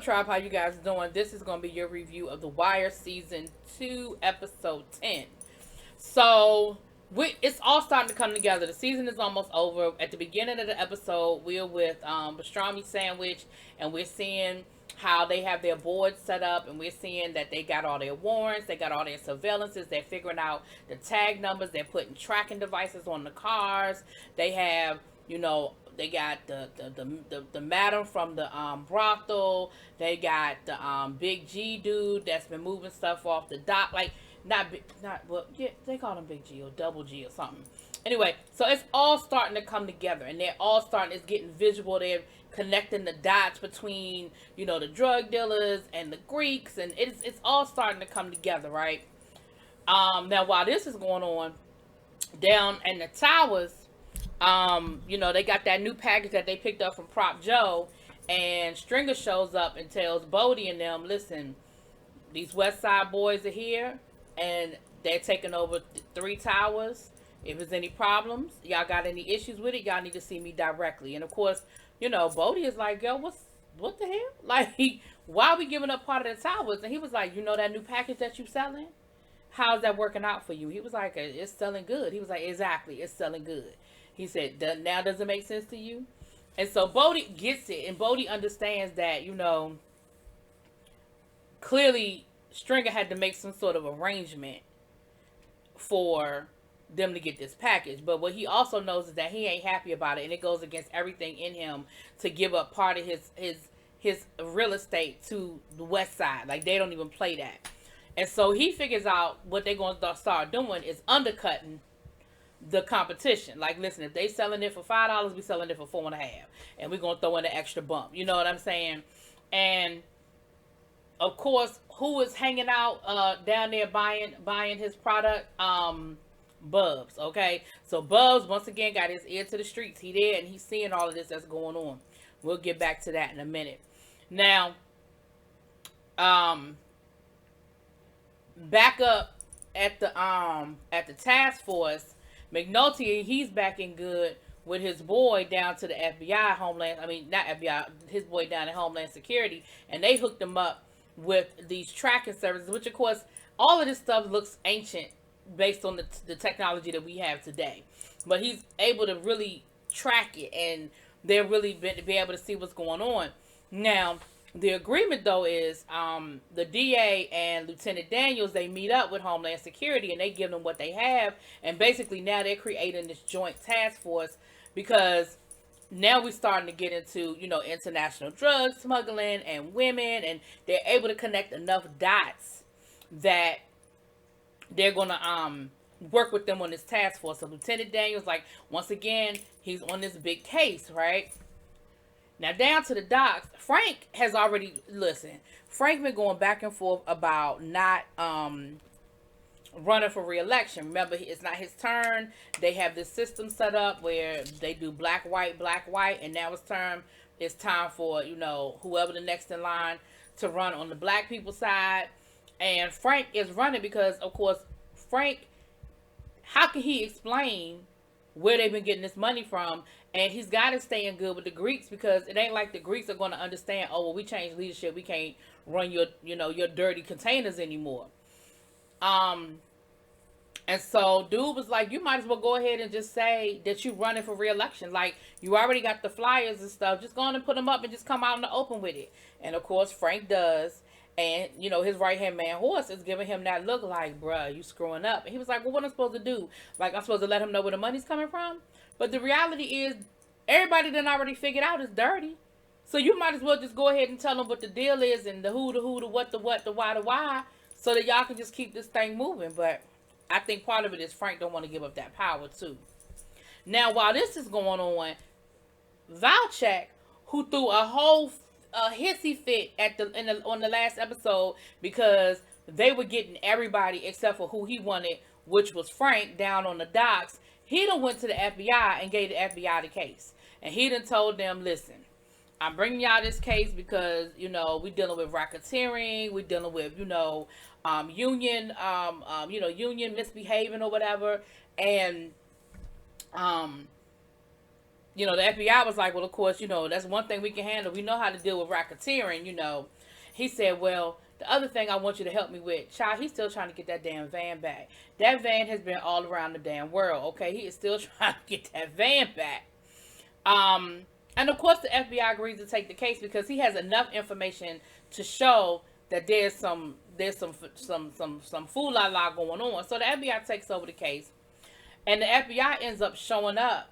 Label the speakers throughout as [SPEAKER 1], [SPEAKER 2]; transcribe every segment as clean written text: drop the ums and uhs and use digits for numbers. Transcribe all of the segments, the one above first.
[SPEAKER 1] Tribe? How you guys doing? This is going to be your review of The Wire Season 2, Episode 10. So, it's all starting to come together. The season is almost over. At the beginning of the episode, we're with Pastrami Sandwich, and we're seeing how they have their boards set up, and we're seeing that they got all their warrants, they got all their surveillances, they're figuring out the tag numbers, they're putting tracking devices on the cars, they have, they got the madam from the brothel. They got the Big G dude that's been moving stuff off the dock. Like well, yeah, they call him Big G or Double G or something. Anyway, so it's all starting to come together, and they're all starting. It's getting visual. They're connecting the dots between the drug dealers and the Greeks, and it's all starting to come together, right? Now while this is going on down in the towers. They got that new package that they picked up from Prop Joe, and Stringer shows up and tells Bodie and them, listen, these West Side boys are here, and they're taking over 3 towers. If there's any problems, y'all got any issues with it, y'all need to see me directly. And of course, Bodie is like, yo, what the hell? Like, why are we giving up part of the towers? And he was like, that new package that you selling? How's that working out for you? He was like, it's selling good. He was like, exactly, it's selling good. He said, now does it make sense to you? And so Bodie gets it, and Bodie understands that, clearly Stringer had to make some sort of arrangement for them to get this package. But what he also knows is that he ain't happy about it, and it goes against everything in him to give up part of his real estate to the West Side. Like, they don't even play that. And so he figures out what they're going to start doing is undercutting the competition. Like, listen, if they selling it for $5, we selling it for $4.50, and we're gonna throw in an extra bump. You know what I'm saying? And of course, who is hanging out down there buying his product? Bubs. Okay, so Bubs once again got his ear to the streets. He there, and he's seeing all of this that's going on. We'll get back to that in a minute. Now, back up at the task force. McNulty, he's back in good with his boy down to the FBI, not FBI, his boy down at Homeland Security, and they hooked him up with these tracking services, which of course, all of this stuff looks ancient based on the technology that we have today. But he's able to really track it, and they're really be able to see what's going on. Now, the agreement, though, is the DA and Lieutenant Daniels, they meet up with Homeland Security, and they give them what they have. And basically now they're creating this joint task force because now we're starting to get into, international drug smuggling and women. And they're able to connect enough dots that they're going to work with them on this task force. So Lieutenant Daniels, like, once again, he's on this big case, right? Now, down to the docks, Frank has already, Frank been going back and forth about not running for re-election. Remember, it's not his turn. They have this system set up where they do black, white, and now it's time for, whoever the next in line to run on the black people side. And Frank is running because, of course, Frank, how can he explain where they've been getting this money from? And he's got to stay in good with the Greeks because it ain't like the Greeks are going to understand, oh, well, we changed leadership. We can't run your dirty containers anymore. And so dude was like, you might as well go ahead and just say that you're running for re-election. Like, you already got the flyers and stuff. Just go on and put them up and just come out in the open with it. And of course, Frank does. And, his right-hand man, Horse, is giving him that look like, bruh, you screwing up. And he was like, well, what am I supposed to do? Like, I'm supposed to let him know where the money's coming from? But the reality is, everybody done already figured out it's dirty. So you might as well just go ahead and tell them what the deal is and the who, the what, the why, the why, so that y'all can just keep this thing moving. But I think part of it is Frank don't want to give up that power, too. Now, while this is going on, Valchek, who threw a whole hissy fit on the last episode because they were getting everybody except for who he wanted, which was Frank, down on the docks. He done went to the FBI and gave the FBI the case. And he done told them, listen, I'm bringing y'all this case because, we dealing with racketeering. We dealing with, union misbehaving or whatever. And the FBI was like, well, of course, that's one thing we can handle. We know how to deal with racketeering, He said, well, the other thing I want you to help me with, child, he's still trying to get that damn van back. That van has been all around the damn world, okay? He is still trying to get that van back. And of course the FBI agrees to take the case because he has enough information to show that there's some fool la la going on. So the FBI takes over the case, and the FBI ends up showing up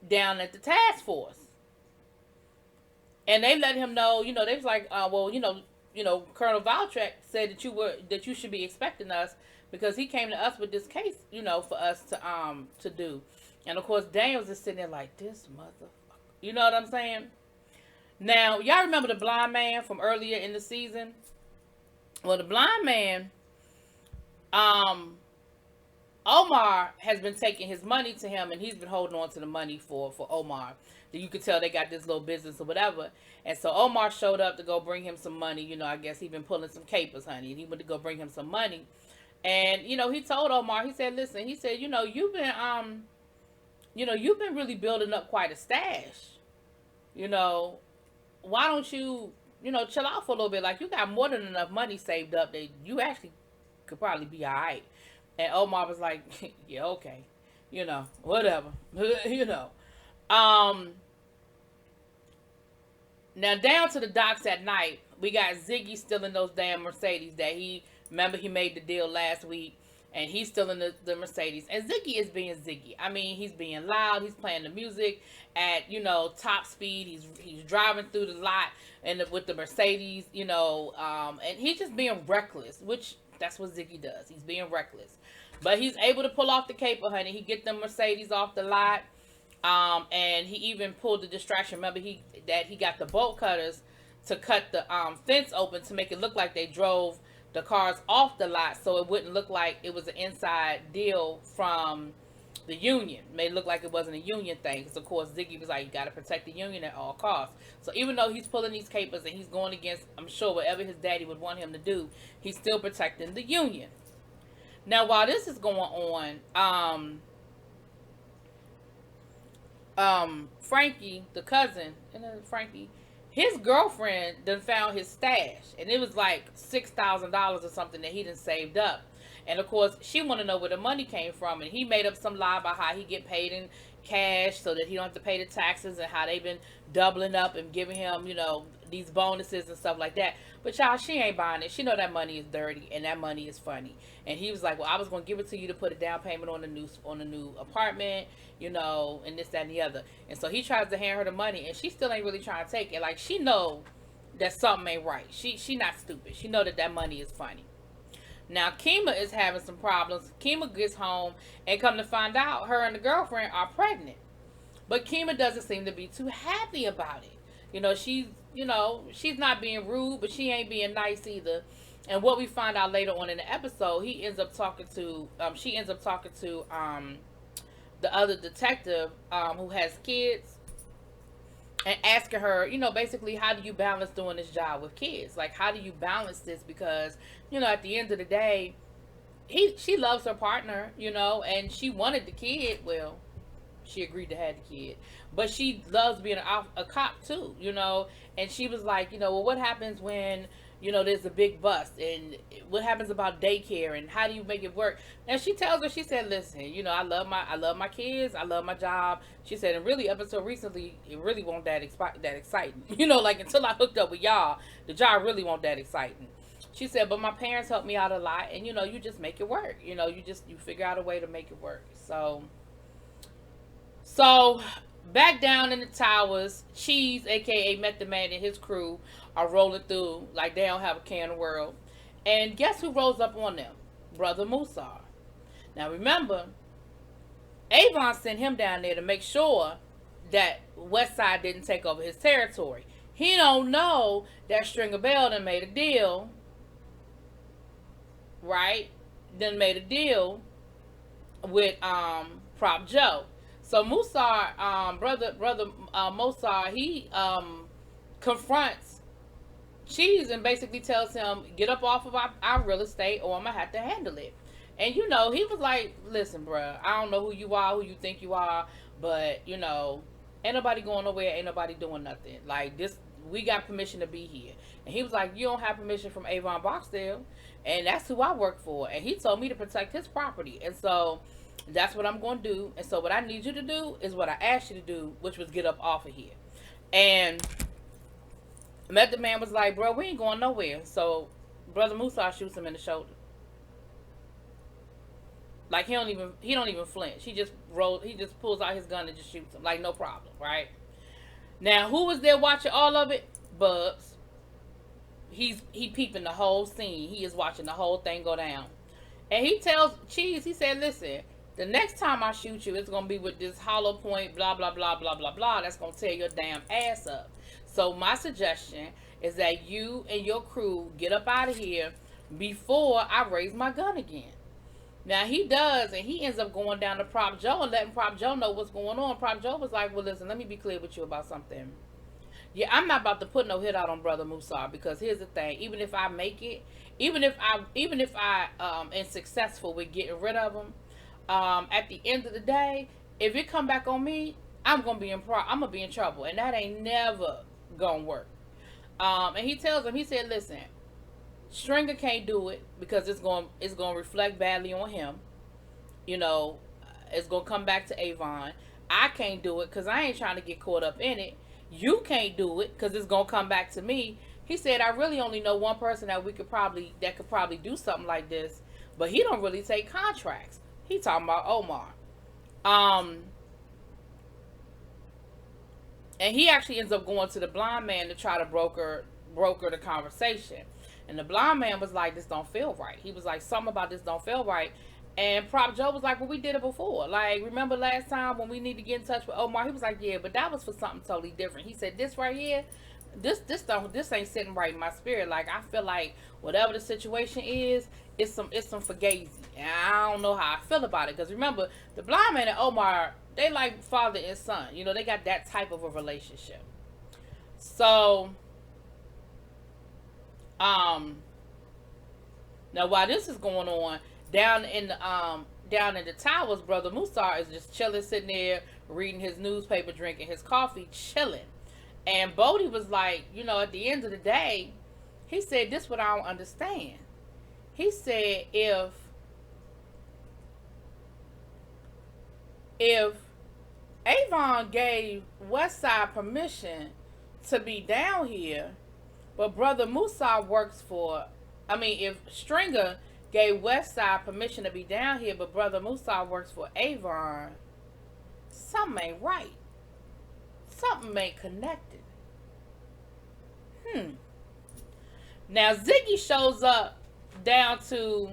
[SPEAKER 1] down at the task force, and they let him know. They was like, well, Colonel Valtrek said that you should be expecting us because he came to us with this case, for us to do. And of course, Daniels is sitting there like, this motherfucker. You know what I'm saying? Now, y'all remember the blind man from earlier in the season? Well, the blind man, Omar has been taking his money to him, and he's been holding on to the money for Omar. You could tell they got this little business or whatever. And so Omar showed up to go bring him some money. I guess he been pulling some capers, honey. And he went to go bring him some money. And, he told Omar, he said, listen, he said, you've been really building up quite a stash. Why don't you, chill out for a little bit? Like, you got more than enough money saved up that you actually could probably be all right. And Omar was like, yeah, okay. Whatever. Now down to the docks at night, we got Ziggy still in those damn Mercedes that he made the deal last week. And he's still in the Mercedes. And Ziggy is being Ziggy. I mean, he's being loud. He's playing the music at, top speed. He's driving through the lot and with the Mercedes, and he's just being reckless, which that's what Ziggy does. He's being reckless. But he's able to pull off the caper, honey. He get the Mercedes off the lot. And he even pulled the distraction. Remember, he got the bolt cutters to cut the fence open to make it look like they drove the cars off the lot, so it wouldn't look like it was an inside deal from the union. It made it look like it wasn't a union thing, because of course Ziggy was like, you got to protect the union at all costs. So even though he's pulling these capers and he's going against, I'm sure, whatever his daddy would want him to do, he's still protecting the union. Now while this is going on, Frankie, the cousin, Frankie, his girlfriend done found his stash, and it was like $6,000 or something that he done saved up. And of course, she want to know where the money came from, and he made up some lie about how he get paid in cash so that he don't have to pay the taxes, and how they've been doubling up and giving him, these bonuses and stuff like that. But y'all, she ain't buying it. She know that money is dirty and that money is funny. And he was like, well, I was going to give it to you to put a down payment on the new apartment, and this, that, and the other. And so he tries to hand her the money, and she still ain't really trying to take it. Like, she know that something ain't right. She not stupid. She know that money is funny. Now, Kima is having some problems. Kima gets home, and come to find out, her and the girlfriend are pregnant. But Kima doesn't seem to be too happy about it. She's not being rude, but she ain't being nice either. And what we find out later on in the episode, she ends up talking to the other detective who has kids, and asking her, basically, how do you balance doing this job with kids? Like, how do you balance this? Because, at the end of the day, she loves her partner, and she wanted the kid. Well, she agreed to have the kid, but she loves being a cop too, and she was like, well, what happens when, there's a big bust, and what happens about daycare, and how do you make it work? And she tells her, she said, listen, I love my kids, I love my job. She said, and really up until recently, it really wasn't that exciting. Like, until I hooked up with y'all, the job really wasn't that exciting. She said, but my parents helped me out a lot, and you just make it work. You figure out a way to make it work. So back down in the towers, Cheese, aka Method Man, and his crew are rolling through like they don't have a care in the world. And guess who rolls up on them? Brother Musar. Now remember, Avon sent him down there to make sure that Westside didn't take over his territory. He don't know that Stringer Bell done made a deal, right? Done made a deal with Prop Joe. So Musar, brother Mosar, he confronts Cheese and basically tells him, get up off of our real estate or I'm going to have to handle it. And, he was like, listen, bruh, I don't know who you are, who you think you are, but, Ain't nobody going nowhere. Ain't nobody doing nothing. Like this, we got permission to be here. And he was like, you don't have permission from Avon Barksdale, and that's who I work for. And he told me to protect his property, and so that's what I'm going to do. And so what I need you to do is what I asked you to do, which was get up off of here. And Method Man was like, bro, we ain't going nowhere. So Brother Musa shoots him in the shoulder. Like he don't even flinch. He just pulls out his gun and just shoots him. Like no problem, right? Now who was there watching all of it? Bubs. He peeping the whole scene. He is watching the whole thing go down. And he tells Cheese, he said, listen, the next time I shoot you, it's gonna be with this hollow point, blah blah blah blah blah blah. That's gonna tear your damn ass up. So my suggestion is that you and your crew get up out of here before I raise my gun again. Now he does, and he ends up going down to Prop Joe and letting Prop Joe know what's going on. Prop Joe was like, well, listen, let me be clear with you about something. Yeah, I'm not about to put no hit out on Brother Musa, because here's the thing. Even if I make it, even if I am successful with getting rid of him, at the end of the day, if it come back on me, I'm gonna be in trouble, and that ain't never gonna work. And he tells him, he said, listen, Stringer can't do it because it's going to reflect badly on him. You know, it's going to come back to Avon. I can't do it because I ain't trying to get caught up in it. You can't do it because it's going to come back to me. He said, I really only know one person that could probably do something like this, but he don't really take contracts. He talking about Omar. And he actually ends up going to the blind man to try to broker the conversation. And the blind man was like, this don't feel right. He was like, something about this don't feel right. And Prop Joe was like, well, we did it before. Like, remember last time when we need to get in touch with Omar? He was like, yeah, but that was for something totally different. He said, this right here, this ain't sitting right in my spirit. Like, I feel like whatever the situation is, it's some fugazi. And I don't know how I feel about it. Because remember, the blind man and Omar, they like father and son. You know, they got that type of a relationship. So now while this is going on, down in the towers, Brother Musa is just chilling, sitting there, reading his newspaper, drinking his coffee, chilling. And Bodie was like, you know, at the end of the day, he said, this what I don't understand. He said, if Avon gave Westside permission to be down here, but Brother Musa works for, if Stringer gave Westside permission to be down here, but Brother Musa works for Avon, something ain't right. Something ain't connected. Now Ziggy shows up down to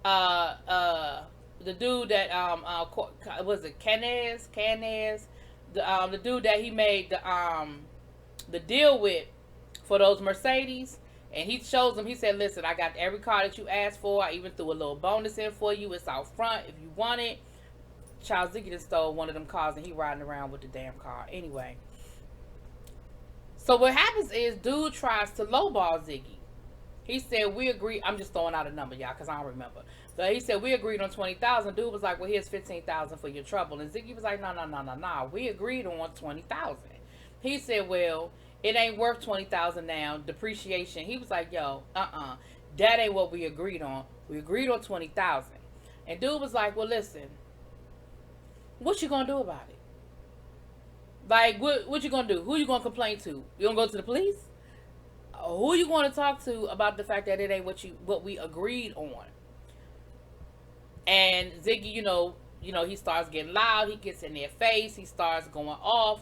[SPEAKER 1] the dude that was it Canez, the dude that he made the deal with for those Mercedes. And he shows them, he said, listen, I got every car that you asked for. I even threw a little bonus in for you. It's out front if you want it. Child Ziggy just stole one of them cars and he riding around with the damn car. Anyway. So what happens is dude tries to lowball Ziggy. He said, we agree. I'm just throwing out a number, y'all, because I don't remember. So he said, we agreed on $20,000. Dude was like, well, here's $15,000 for your trouble. And Ziggy was like, no. We agreed on $20,000. He said, well, it ain't worth $20,000 now. Depreciation. He was like, yo, that ain't what we agreed on. We agreed on $20,000. And dude was like, well, listen, what you gonna do about it? Like, what you gonna do? Who you gonna complain to? You gonna go to the police? Who you gonna talk to about the fact that it ain't what we agreed on? And Ziggy, you know, he starts getting loud. He gets in their face. He starts going off.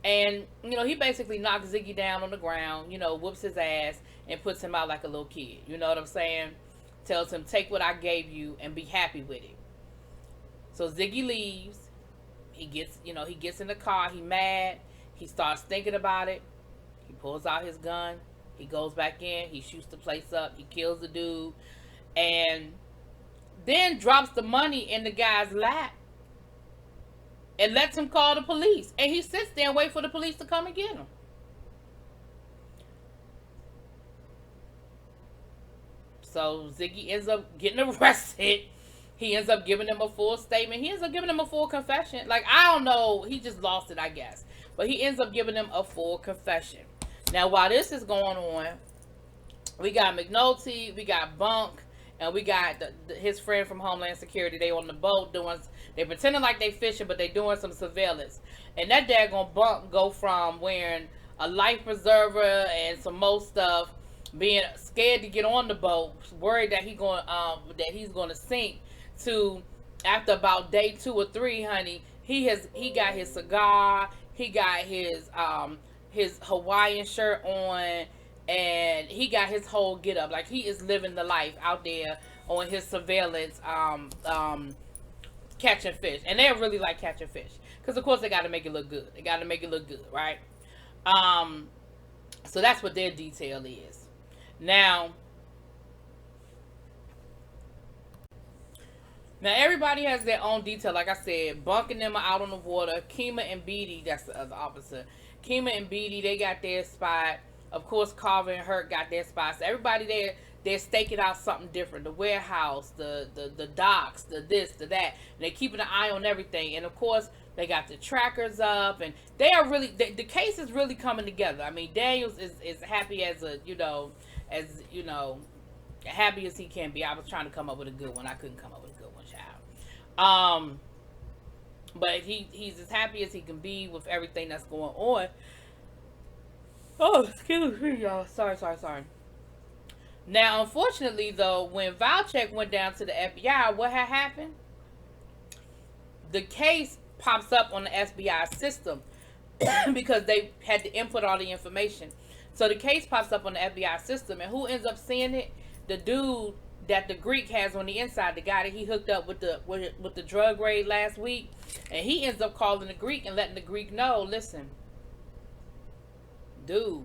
[SPEAKER 1] And, he basically knocks Ziggy down on the ground, whoops his ass and puts him out like a little kid. You know what I'm saying? Tells him, take what I gave you and be happy with it. So Ziggy leaves. He gets in the car. He mad. He starts thinking about it. He pulls out his gun. He goes back in. He shoots the place up. He kills the dude. And then drops the money in the guy's lap. And lets him call the police. And he sits there and waits for the police to come and get him. So Ziggy ends up getting arrested. He ends up giving them a full statement. He ends up giving them a full confession. Like, I don't know. He just lost it, I guess. But he ends up giving them a full confession. Now, while this is going on, we got McNulty, we got Bunk, and we got his friend from Homeland Security. They on the boat they pretending like they fishing, but they doing some surveillance. And that daggone Bunk go from wearing a life preserver and some more stuff, being scared to get on the boat, worried that he's gonna sink, to after about day 2 or 3, honey, he got his cigar, he got his Hawaiian shirt on, and he got his whole get up. Like, he is living the life out there on his surveillance, catching fish. And they really like catching fish, because of course they got to make it look good. They got to make it look good, right? So that's what their detail is. Now everybody has their own detail. Like I said, Bunk and them are out on the water. Kima and Beatty, that's the other officer. Kima and Beatty, they got their spot. Of course, Carver and Hurt got their spots. So everybody they're staking out something different. The warehouse, the docks, the this, the that. And they're keeping an eye on everything. And of course, they got the trackers up, and they are really, the case is really coming together. I mean, Daniels is happy as happy as he can be. I was trying to come up with a good one. I couldn't come up with a good one, child. But he's as happy as he can be with everything that's going on. Oh, excuse me, y'all. Sorry. Now, unfortunately, though, when Valchek went down to the FBI, what had happened? The case pops up on the FBI system because they had to input all the information. So the case pops up on the FBI system, and who ends up seeing it? The dude that the Greek has on the inside, the guy that he hooked up with the drug raid last week, and he ends up calling the Greek and letting the Greek know, listen, dude,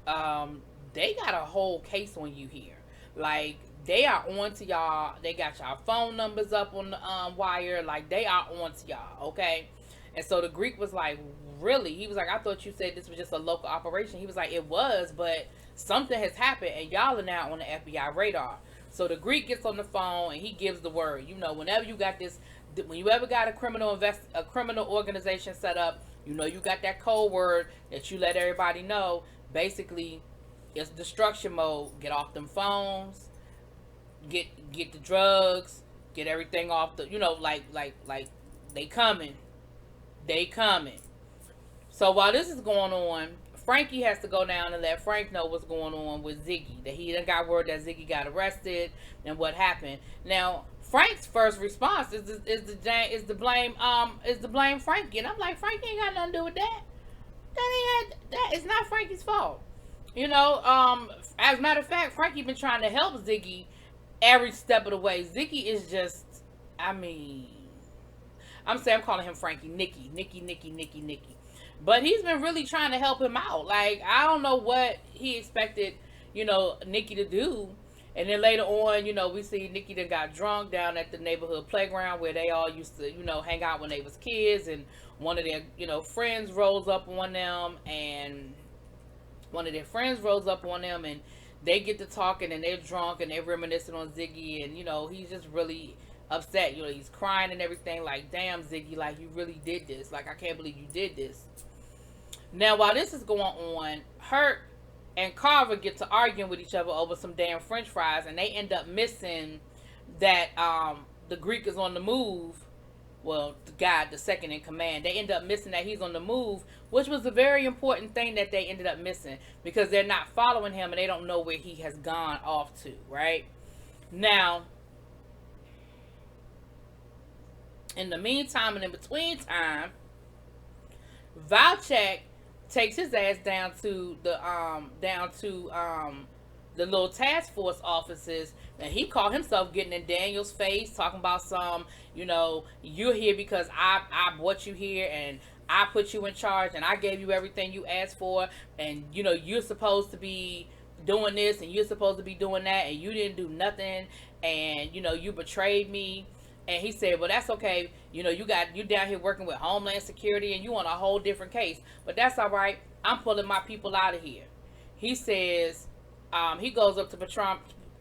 [SPEAKER 1] they got a whole case on you here. Like, they are on to y'all. They got y'all phone numbers up on the wire. Like, they are on to y'all, okay? And so the Greek was like, really? He was like, I thought you said this was just a local operation. He was like, it was, but something has happened, and y'all are now on the FBI radar. So the Greek gets on the phone, and he gives the word. You know, whenever you got this, when you ever got a criminal organization set up, you know, you got that code word that you let everybody know. Basically, it's destruction mode. Get off them phones. Get the drugs. Get everything off the, you know, like they coming. So while this is going on, Frankie has to go down and let Frank know what's going on with Ziggy. That he done got word that Ziggy got arrested and what happened. Now, Frank's first response is the blame Frankie, and I'm like, Frankie ain't got nothing to do with that. That is not Frankie's fault. You know, as a matter of fact, Frankie been trying to help Ziggy every step of the way. Ziggy is just, I mean, I'm calling him Frankie, Nicky. But he's been really trying to help him out. Like, I don't know what he expected, you know, Nicky to do. And then later on, you know, we see Nicky that got drunk down at the neighborhood playground where they all used to, you know, hang out when they was kids. And one of their, you know, friends rolls up on them, and they get to talking, and they're drunk, and they're reminiscing on Ziggy, and, you know, he's just really upset. You know, he's crying and everything, like, damn, Ziggy, like, you really did this. Like, I can't believe you did this. Now, while this is going on, Hurt and Carver get to arguing with each other over some damn french fries, and they end up missing that the Greek is on the move. Well, the guy, the second in command, they end up missing that he's on the move, which was a very important thing that they ended up missing, because they're not following him and they don't know where he has gone off to, right? Now, in the meantime and in between time, Valchek takes his ass down to the little task force offices, and he called himself getting in Daniel's face, talking about some, you know, you're here because I brought you here, and I put you in charge, and I gave you everything you asked for, and, you know, you're supposed to be doing this, and you're supposed to be doing that, and you didn't do nothing, and, you know, you betrayed me. And he said, well, that's okay. You know, you down here working with Homeland Security, and you on a whole different case. But that's all right. I'm pulling my people out of here. He says, he goes up to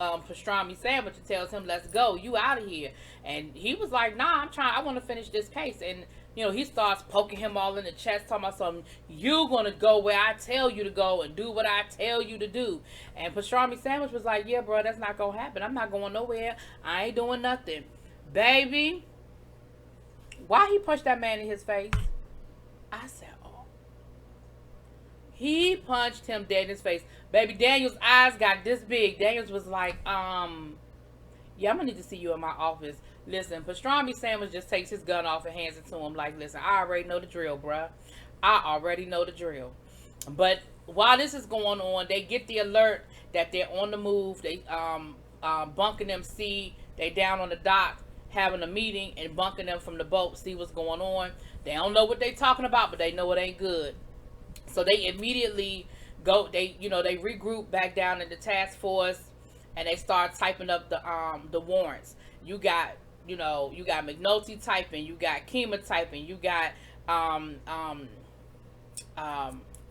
[SPEAKER 1] pastrami sandwich and tells him, "Let's go, you out of here." And he was like, "Nah, I want to finish this case." And he starts poking him all in the chest, talking about something. "You gonna go where I tell you to go and do what I tell you to do." And pastrami sandwich was like, "Yeah, bro, that's not gonna happen. I'm not going nowhere. I ain't doing nothing, baby." Why he punched that man in his face? I said, "Oh." He punched him dead in his face. Baby Daniel's eyes got this big. Daniels was like, yeah, I'm gonna need to see you in my office. Listen, pastrami sandwich just takes his gun off and hands it to him like, "Listen, I already know the drill, bruh. I already know the drill." But while this is going on, they get the alert that they're on the move. They bunking them, see they down on the dock having a meeting, and bunking them from the boat, see what's going on. They don't know what they talking about, but they know it ain't good. So they immediately go. They regroup back down in the task force, and they start typing up the warrants. You got McNulty typing, you got Kima typing, you got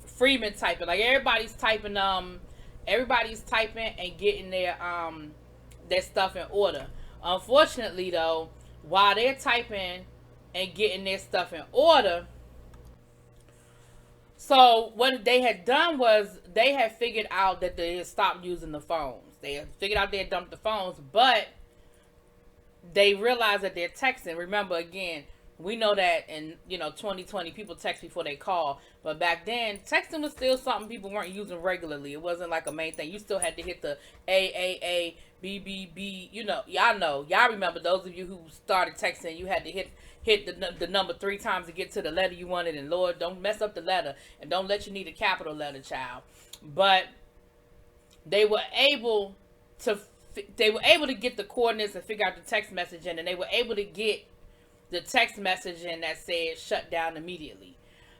[SPEAKER 1] Freeman typing. Like everybody's typing and getting their stuff in order. Unfortunately though, while they're typing and getting their stuff in order, so what they had done was they had figured out that they had stopped using the phones. They had figured out they had dumped the phones, but they realized that they're texting. Remember, again, we know that in 2020 people text before they call, but back then texting was still something people weren't using regularly. It wasn't like a main thing. You still had to hit the AAA, BBB. Y'all remember, those of you who started texting, you had to hit the number 3 times to get to the letter you wanted. And Lord, don't mess up the letter, and don't let you need a capital letter, child. But they were able to get the coordinates and figure out the text messaging, and they were able to get the text messaging that said shut down immediately.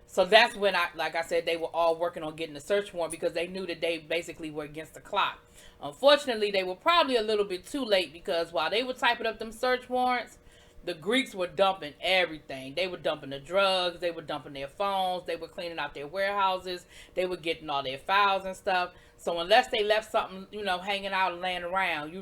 [SPEAKER 1] So that's when like I said, they were all working on getting the search warrant, because they knew that they basically were against the clock. Unfortunately, they were probably a little bit too late, because while they were typing up them search warrants, the Greeks were dumping everything. They were dumping the drugs, they were dumping their phones, they were cleaning out their warehouses, they were getting all their files and stuff. So unless they left something, hanging out and laying around,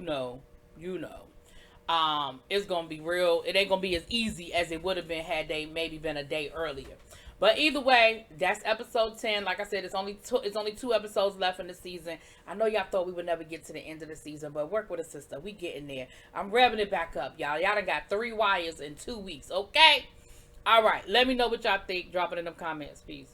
[SPEAKER 1] it's gonna be real. It ain't gonna be as easy as it would have been had they maybe been a day earlier. But either way, that's episode 10. Like I said, it's only 2 episodes left in the season. I know y'all thought we would never get to the end of the season, but work with a sister. We getting there. I'm revving it back up, y'all. Y'all done got 3 wires in 2 weeks, okay? All right, let me know what y'all think. Drop it in them comments. Peace.